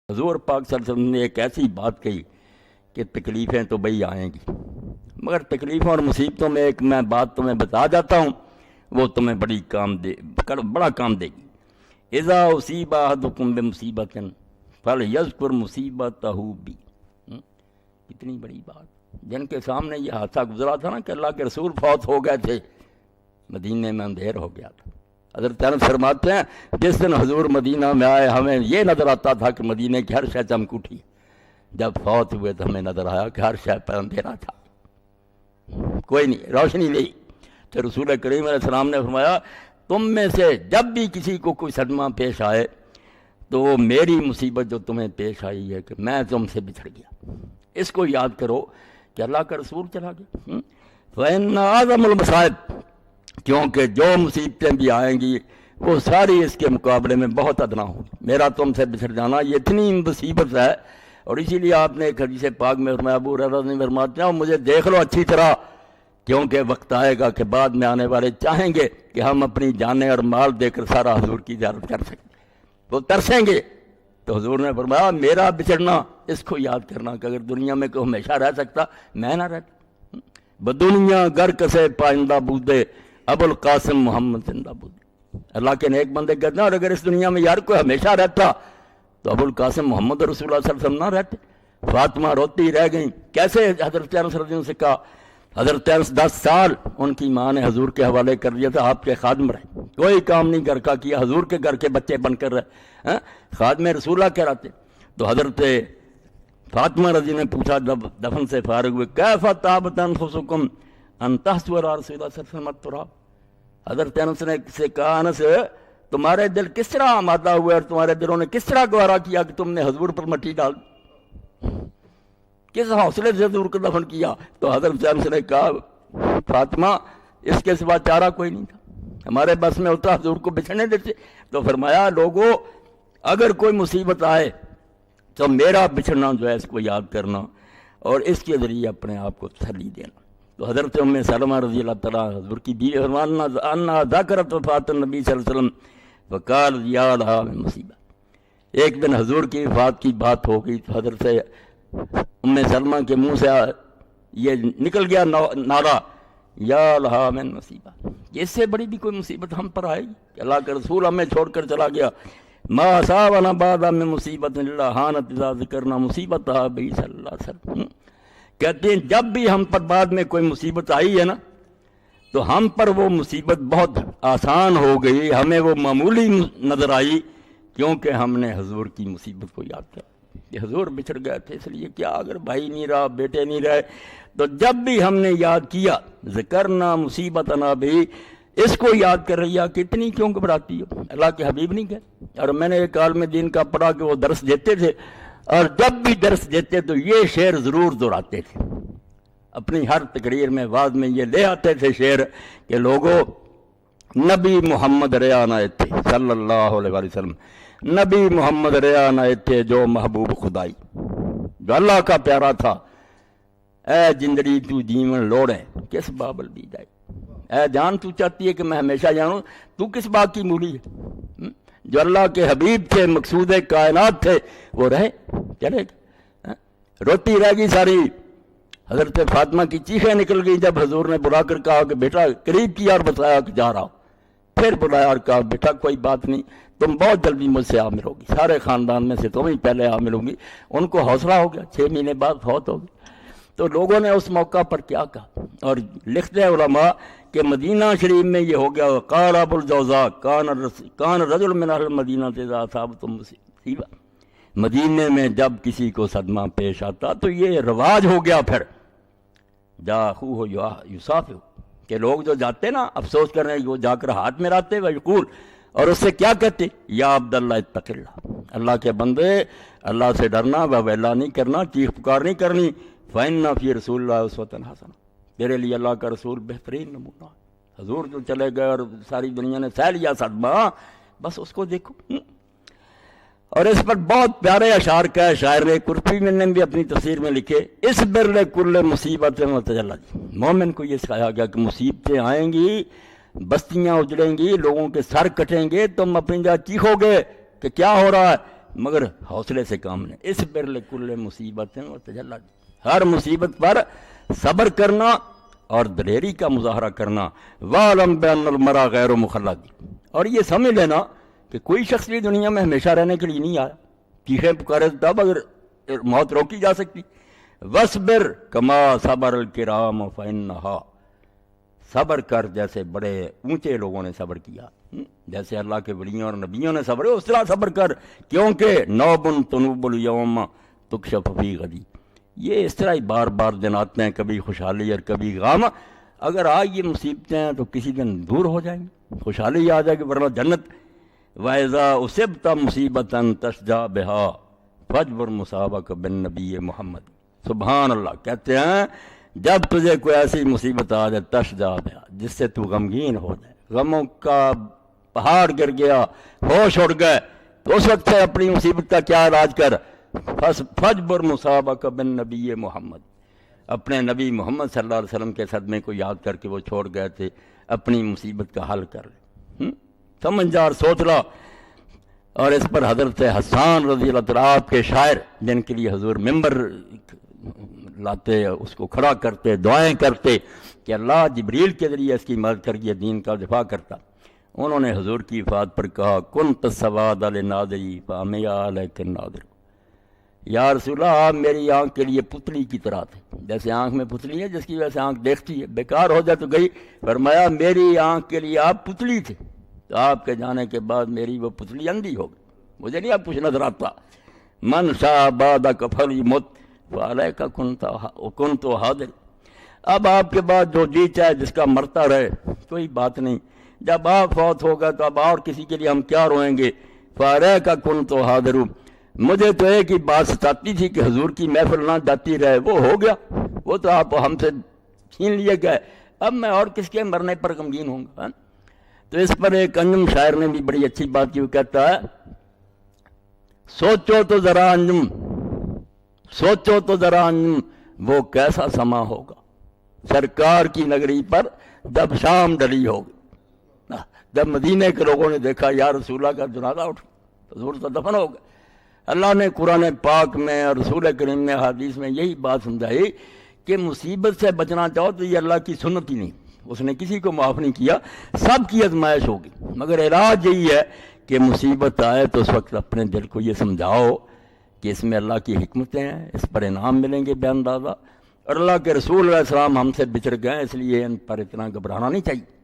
حضور پاک صلی اللہ علیہ وسلم نے ایک ایسی بات کہی کہ تکلیفیں تو بھئی آئیں گی، مگر تکلیفوں اور مصیبتوں میں ایک میں بات تمہیں بتا جاتا ہوں، وہ تمہیں بڑا کام دے گی۔ اذا اصیب احدکم بمصیبۃ فلیذکر مصیبتہ بی۔ کتنی بڑی بات، جن کے سامنے یہ حادثہ گزرا تھا نا کہ اللہ کے رسول فوت ہو گئے تھے، مدینے میں اندھیر ہو گیا تھا۔ حضرت انس فرماتے ہیں جس دن حضور مدینہ میں آئے ہمیں یہ نظر آتا تھا کہ مدینے کی ہر شے چمک اٹھی، جب فوت ہوئے تو ہمیں نظر آیا کہ ہر شے پر اندھیرا تھا، کوئی نہیں، روشنی نہیں۔ تو رسول کریم علیہ السلام نے فرمایا تم میں سے جب بھی کسی کو کوئی صدمہ پیش آئے تو وہ میری مصیبت جو تمہیں پیش آئی ہے کہ میں تم سے بچھڑ گیا، اس کو یاد کرو کہ اللہ کا رسول چلا گیا۔ فَإِنَّ أَعْظَمَ الْمَصَائِبِ، کیونکہ جو مصیبتیں بھی آئیں گی وہ ساری اس کے مقابلے میں بہت ادنا ہوگی۔ میرا تم سے بچھڑ جانا یہ اتنی مصیبت ہے، اور اسی لیے آپ نے ایک حدیث پاک میں فرمایا، ابو ہریرہ نے فرماتے ہیں مجھے دیکھ لو اچھی طرح، کیونکہ وقت آئے گا کہ بعد میں آنے والے چاہیں گے کہ ہم اپنی جانیں اور مال دے کر سارا حضور کی زیارت کر سکیں، وہ ترسیں گے۔ تو حضور نے فرمایا میرا بچڑنا اس کو یاد کرنا کہ اگر دنیا میں کوئی ہمیشہ رہ سکتا میں نہ رہتا۔ بدنیا گر کسے پائندہ بودے ابو القاسم محمد زندہ بودے۔ اللہ کے نیک بندے کہتے ہیں اور اگر اس دنیا میں یار کوئی ہمیشہ رہتا تو ابو القاسم محمد رسول اللہ صلی اللہ علیہ وسلم نہ رہتے۔ فاطمہ روتی رہ گئیں، کیسے؟ حضرت انس رضی اللہ عنہ سے کہا، حضرت انس 10 سال ان کی ماں نے حضور کے حوالے کر دیا تھا، آپ کے خادم رہے، کوئی کام نہیں گھر کا کیا، حضور کے گھر کے بچے بن کر رہے، خادم رسول اللہ کہلاتے۔ تو حضرت فاطمہ رضی نے پوچھا جب دفن سے فارغ ہوئے، کیف طابت انفسکم ان تحسوا رسول اللہ صلی اللہ علیہ وسلم التراب۔ حضرت انس نے سے کہا انس تمہارے دل کس طرح آمادہ ہوئے اور تمہارے دلوں نے کس طرح گوارا کیا کہ تم نے حضور پر مٹی ڈال، کس حوصلے سے حضور کو دفن کیا؟ تو حضرت انس نے کہا فاطمہ اس کے سوا چارہ کوئی نہیں تھا، ہمارے بس میں ہوتا حضور کو بچھڑنے دیتے۔ تو فرمایا لوگوں اگر کوئی مصیبت آئے تو میرا بچھڑنا جو ہے اس کو یاد کرنا اور اس کے ذریعے اپنے آپ کو تسلی دینا۔ تو حضرت ام سلمہ رضی اللہ تعالیٰ حضور کی بیوی فرمانا انہا ذکرت وفات النبی صلی اللہ علیہ وسلم فقال یا لہا من مصیبہ۔ ایک دن حضور کی وفات کی بات ہو گئی تو حضرت ام سلمہ کے منہ سے یہ نکل گیا نعرہ یا لہا من مصیبہ، اس سے بڑی بھی کوئی مصیبت ہم پر آئے گی کہ اللہ کا رسول ہمیں چھوڑ کر چلا گیا۔ ما اصابنا بعد من مصیبت الا حانت اذا ذکرنا مصیبتہ بی صلی اللہ علیہ وسلم۔ کہتے ہیں جب بھی ہم پر بعد میں کوئی مصیبت آئی ہے نا تو ہم پر وہ مصیبت بہت آسان ہو گئی، ہمیں وہ معمولی نظر آئی کیونکہ ہم نے حضور کی مصیبت کو یاد کیا کہ حضور بچھڑ گئے تھے، اس لیے کیا اگر بھائی نہیں رہا، بیٹے نہیں رہے، تو جب بھی ہم نے یاد کیا ذکرنا مصیبتنا بھی، اس کو یاد کر رہی ہے کہ اتنی کیوں گھبراتی ہو، اللہ کے حبیب نہیں گئے۔ اور میں نے ایک عالم دین کا پڑھا کہ وہ درس دیتے تھے اور جب بھی درس دیتے تو یہ شعر ضرور دہراتے تھے، اپنی ہر تقریر میں واز میں یہ لے آتے تھے شعر کہ لوگوں نبی محمد ریانا تھے صلی اللہ علیہ وسلم، نبی محمد ریانا تھے جو محبوب خدائی، جو اللہ کا پیارا تھا۔ اے جندڑی تو جیون لوڑے کس بابل بھی جائے، اے جان تو چاہتی ہے کہ میں ہمیشہ جانوں، تو کس بات کی مولی ہے؟ جو اللہ کے حبیب تھے، مقصود کائنات تھے، وہ رہے چلے گئے، روتی رہ گئی ساری۔ حضرت فاطمہ کی چیخیں نکل گئی جب حضور نے بلا کر کہا کہ بیٹا قریب کیا اور بتایا کہ جا رہا ہوں، پھر بلایا اور کہا بیٹا کوئی بات نہیں، تم بہت جلدی مجھ سے آ ملو گی، سارے خاندان میں سے تم ہی پہلے آ ملوں گی۔ ان کو حوصلہ ہو گیا، 6 مہینے بعد فوت ہو گئی۔ تو لوگوں نے اس موقع پر کیا کہا، اور لکھتے ہیں علماء کہ مدینہ شریف میں یہ ہو گیا، قال ابو الجوزاء کان رجل من اہل المدینہ اذا اصابتہم مصیبہ، مدینے میں جب کسی کو صدمہ پیش آتا تو یہ رواج ہو گیا، پھر جا اخوہ یصافح، کہ لوگ جو جاتے نا افسوس کر رہے ہیں، وہ جا کر ہاتھ میں راتے ویقول، اور اس سے کیا کہتے، یا عبداللہ اتق اللہ، اللہ کے بندے اللہ سے ڈرنا، ویلا نہیں کرنا، چیخ پکار نہیں کرنی، فإن فی رسول اللہ اسوۃ حسنہ، تیرے لیے اللہ کا رسول بہترین نمونہ۔ حضور جو چلے گئے اور ساری دنیا نے سہ لیا صدمہ، بس اس کو دیکھو۔ اور اس پر بہت پیارے اشعار کا شاعر نے قرطبی نے بھی اپنی تفسیر میں لکھے، اس بر کل مصیبت متجلی، مومن کو یہ سکھایا گیا کہ مصیبتیں آئیں گی، بستیاں اجڑیں گی، لوگوں کے سر کٹیں گے، تم اپنی جگہ چیخو گے کہ کیا ہو رہا ہے، مگر حوصلے سے کام لیں. اس برل کل مصیبت و تجلی، ہر مصیبت پر صبر کرنا اور دلیری کا مظاہرہ کرنا. وَعْلَمْ بِأَنَّ الْمَرْءَ غَيْرُ مُخَلَّدٍ، اور یہ سمجھ لینا کہ کوئی شخص بھی دنیا میں ہمیشہ رہنے کے لیے نہیں آیا. چیخیں پکارے تب اگر موت روکی جا سکتی. وَاصْبِرْ كَمَا صَبَرَ الْكِرَامُ فَإِنَّهَا، صبر کر جیسے بڑے اونچے لوگوں نے صبر کیا، جیسے اللہ کے ولیوں اور نبیوں نے صبر، اس طرح صبر کر، کیونکہ نوبن تنوب الیوم تکشف فی غدی، یہ اس طرح ہی بار بار دن آتے ہیں، کبھی خوشحالی اور کبھی غم. اگر آج یہ مصیبتیں ہیں تو کسی دن دور ہو جائیں گی، خوشحالی آ جائے گی، ورنہ جنت. وَإِذَا أُصِبْتَ مُصِيبَةً تَشْجَع بِهَا فَاجْبُرْ مُصَابَكَ بِالنَّبِيِّ محمد. سبحان اللہ. کہتے ہیں جب تجھے کوئی ایسی مصیبت آ جائے تشجع بہا، جس سے تو غمگین ہو جائے، غموں کا پہاڑ گر گیا، ہوش اڑ گئے، تو اس وقت سے اپنی مصیبت کا کیا علاج کر، فَاجْبُرْ مُصَابَكَ بِالنَّبِيِّ محمد، اپنے نبی محمد صلی اللہ علیہ وسلم کے صدمے کو یاد کر کے وہ چھوڑ گئے تھے، اپنی مصیبت کا حل کر لے. سمجھ جا اور سوچ لا. اور اس پر حضرت حسان رضی اللہ تعالیٰ آپ کے شاعر، جن کے لیے حضور ممبر لاتے، اس کو کھڑا کرتے، دعائیں کرتے کہ اللہ جبریل کے ذریعے اس کی مدد کر کے دین کا دفاع کرتا. انہوں نے حضور کی وفات پر کہا کنت السواد لناظری فعمیا علیک الناظر، یا رسول اللہ آپ میری آنکھ کے لیے پتلی کی طرح تھے، جیسے آنکھ میں پتلی ہے جس کی وجہ سے آنکھ دیکھتی ہے، بیکار ہو جائے تو گئی. فرمایا میری آنکھ کے لیے آپ پتلی تھے، تو آپ کے جانے کے بعد میری وہ پتلی اندھی ہو گئی، مجھے نہیں اب کچھ نظر آتا. من شاء بعدک فلیمت فعلیک کنت حاضر. اب آپ کے بعد جو جی چاہے جس کا مرتا رہے، کوئی بات نہیں، جب آپ فوت ہو گئے تو اب اور کسی کے لیے ہم کیا روئیں گے. فعلیک کنت حاضر، مجھے تو ایک ہی بات ستاتی تھی کہ حضور کی محفل نہ جاتی رہے، وہ ہو گیا، وہ تو آپ ہم سے چھین لیے گئے، اب میں اور کس کے مرنے پر غمگین ہوں گا. تو اس پر ایک انجم شاعر نے بھی بڑی اچھی بات کی، وہ کہتا ہے سوچو تو ذرا انجم، سوچو تو ذرا انجم، وہ کیسا سما ہوگا سرکار کی نگری پر جب شام ڈلی ہوگی. جب مدینے کے لوگوں نے دیکھا یا رسول اللہ کا جنازہ اٹھ، حضور تو دفن ہو گئے. اللہ نے قرآن پاک میں اور رسول کریم نے حدیث میں یہی بات سمجھائی کہ مصیبت سے بچنا چاہو تو یہ اللہ کی سنت ہی نہیں، اس نے کسی کو معاف نہیں کیا، سب کی آزمائش ہوگی، مگر علاج یہی ہے کہ مصیبت آئے تو اس وقت اپنے دل کو یہ سمجھاؤ کہ اس میں اللہ کی حکمتیں ہیں، اس پر انعام ملیں گے بے اندازہ، اور اللہ کے رسول علیہ السلام ہم سے بچڑ گئے، اس لیے ان پر اتنا گھبرانا نہیں چاہیے.